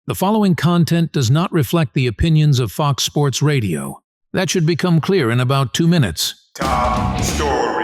The following content does not reflect the opinions of Fox Sports Radio. That should become clear in about 2 minutes. Top story.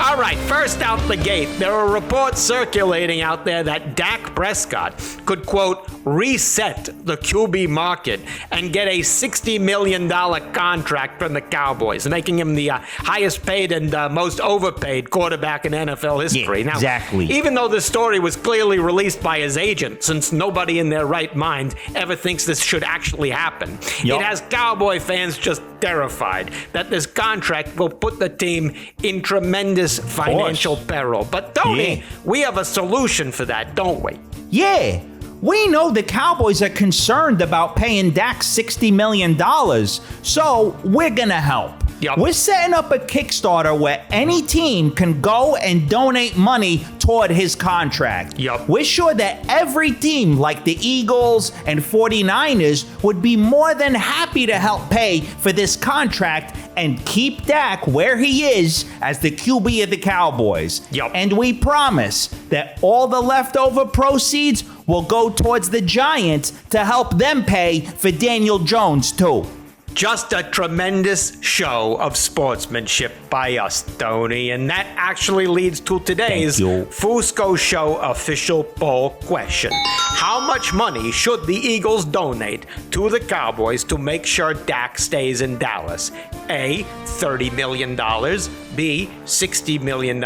All right, first out the gate, there are reports circulating out there that Dak Prescott could, quote, reset the QB market and get a $60 million contract from the Cowboys, making him the highest paid and most overpaid quarterback in NFL history. Yeah, exactly. Now, even though the story was clearly released by his agent, since nobody in their right mind ever thinks this should actually happen, It has Cowboy fans just terrified that this contract will put the team in tremendous financial peril. But Tony, we have a solution for that, don't we? Yeah. We know the Cowboys are concerned about paying Dak $60 million, so we're going to help. Yep. We're setting up a Kickstarter where any team can go and donate money toward his contract. Yep. We're sure that every team, like the Eagles and 49ers, would be more than happy to help pay for this contract and keep Dak where he is as the QB of the Cowboys. Yep. And we promise that all the leftover proceeds will go towards the Giants to help them pay for Daniel Jones, too. Just a tremendous show of sportsmanship by us, Tony. And that actually leads to today's FUSCO Show official poll question. How much money should the Eagles donate to the Cowboys to make sure Dak stays in Dallas? A, $30 million, B, $60 million,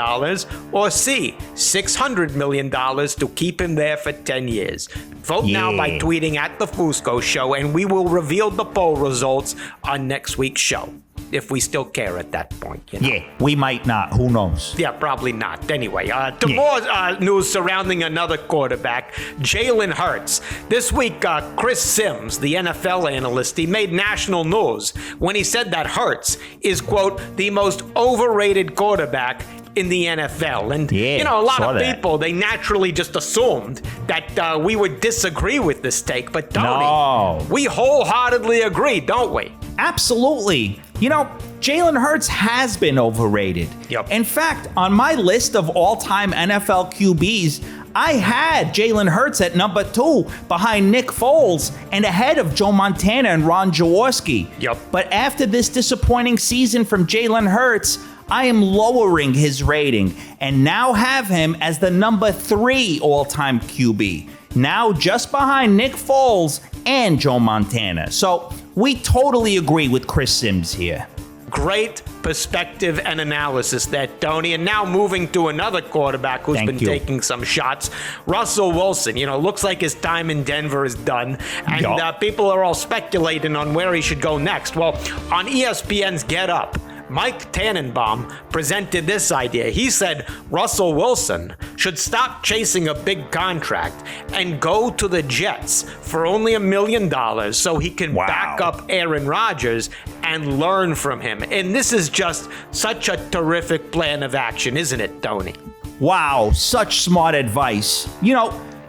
or C, $600 million to keep him there for 10 years. Vote now by tweeting at the Fusco Show, and we will reveal the poll results on next week's show. If we still care at that point, you know? Yeah, we might not. Who knows? Yeah, probably not. Anyway, more news surrounding another quarterback, Jalen Hurts. This week, Chris Sims, the NFL analyst, he made national news when he said that Hurts is, quote, the most overrated quarterback in the NFL. And, a lot of people, they naturally just assumed that we would disagree with this take. But, Tony, we wholeheartedly agree, don't we? Absolutely. Jalen Hurts has been overrated. Yep. In fact, on my list of all-time NFL QBs, I had Jalen Hurts at number 2 behind Nick Foles and ahead of Joe Montana and Ron Jaworski. Yep. But after this disappointing season from Jalen Hurts, I am lowering his rating and now have him as the number 3 all-time QB. Now just behind Nick Foles and Joe Montana. So we totally agree with Chris Sims here. Great perspective and analysis there, Tony. And now moving to another quarterback who's been taking some shots, Russell Wilson. Looks like his time in Denver is done. And people are all speculating on where he should go next. Well, on ESPN's Get Up, Mike Tannenbaum presented this idea. He said Russell Wilson should stop chasing a big contract and go to the Jets for only $1 million so he can back up Aaron Rodgers and learn from him. And this is just such a terrific plan of action, isn't it, Tony? Wow, such smart advice.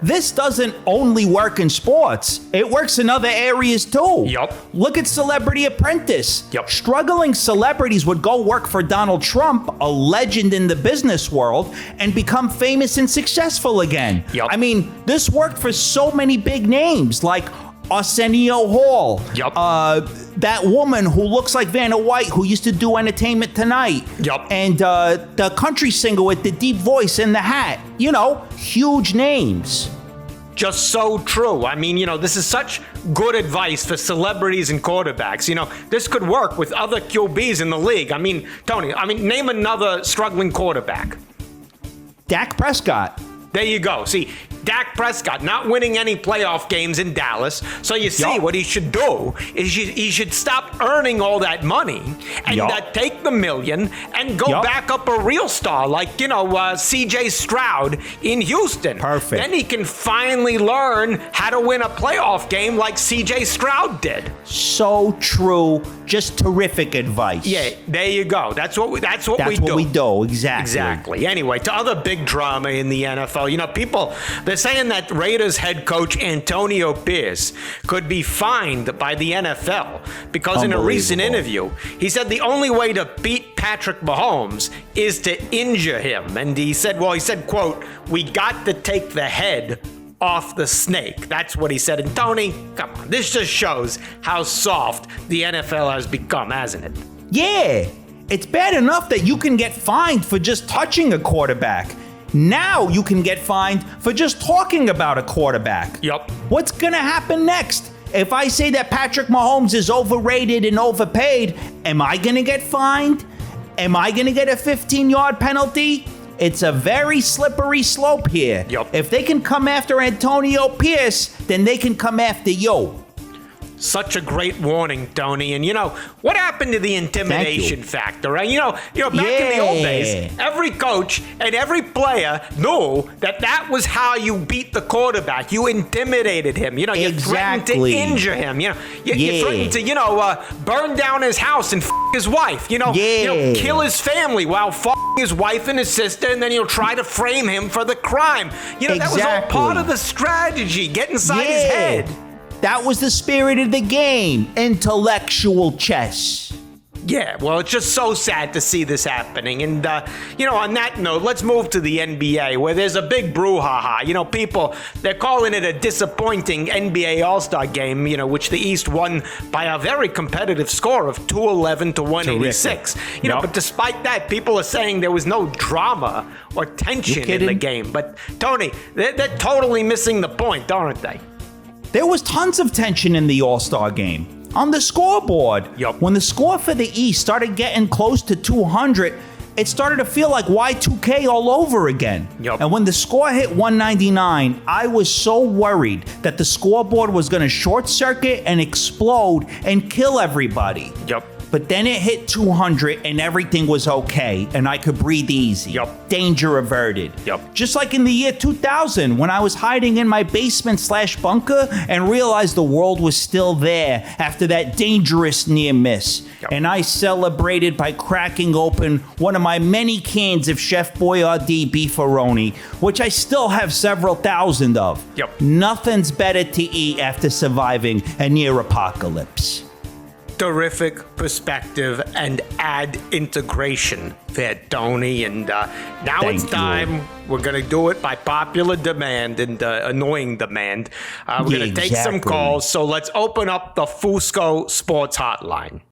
This doesn't only work in sports. It works in other areas too. Yep. Look at Celebrity Apprentice. Yep. Struggling celebrities would go work for Donald Trump, a legend in the business world, and become famous and successful again. Yep. I mean, this worked for so many big names like Arsenio Hall. Yep. That woman who looks like Vanna White who used to do Entertainment Tonight. Yep. And the country singer with the deep voice and the hat. Huge names. Just so true. I mean, this is such good advice for celebrities and quarterbacks. This could work with other QBs in the league. I mean, Tony, name another struggling quarterback. Dak Prescott. There you go. See, Dak Prescott not winning any playoff games in Dallas. So you see, what he should do is he should stop earning all that money and take the $1 million and go back up a real star like, C.J. Stroud in Houston. Perfect. Then he can finally learn how to win a playoff game like C.J. Stroud did. So true. Just terrific advice. Yeah, there you go. That's what we do. That's what we do. Exactly. Anyway, to other big drama in the NFL, people, they're saying that Raiders head coach Antonio Pierce could be fined by the NFL because in a recent interview, he said the only way to beat Patrick Mahomes is to injure him. And he said, quote, "We got to take the head off the snake. That's what he said. And Tony, come on, this just shows how soft the NFL has become, hasn't it? Yeah, it's bad enough that you can get fined for just touching a quarterback. Now you can get fined for just talking about a quarterback. Yup. What's gonna happen next? If I say that Patrick Mahomes is overrated and overpaid, am I gonna get fined? Am I gonna get a 15-yard penalty? It's a very slippery slope here. Yup. If they can come after Antonio Pierce, then they can come after you. Such a great warning, Tony. And what happened to the intimidation factor, right? Back in the old days, every coach and every player knew that was how you beat the quarterback. You intimidated him. You threatened to injure him. You threatened to, burn down his house and his wife. Kill his family while his wife and his sister, and then you'll try to frame him for the crime. That was all part of the strategy. Get inside his head. That was the spirit of the game. Intellectual chess. Yeah, well, it's just so sad to see this happening. And, on that note, let's move to the NBA, where there's a big brouhaha. People, they're calling it a disappointing NBA All-Star game, which the East won by a very competitive score of 211 to 186. But despite that, people are saying there was no drama or tension in the game. But, Tony, they're totally missing the point, aren't they? There was tons of tension in the All-Star game. On the scoreboard, when the score for the East started getting close to 200, it started to feel like Y2K all over again. And when the score hit 199, I was so worried that the scoreboard was going to short circuit and explode and kill everybody. But then it hit 200 and everything was okay and I could breathe easy. Danger averted. Just like in the year 2000 when I was hiding in my basement/bunker and realized the world was still there after that dangerous near miss. And I celebrated by cracking open one of my many cans of Chef Boyardee beefaroni, which I still have several thousand of. Nothing's better to eat after surviving a near apocalypse. Terrific perspective and ad integration there, Tony. And now it's time. We're going to do it by popular demand and annoying demand. We're going to take some calls. So let's open up the Fusco Sports Hotline.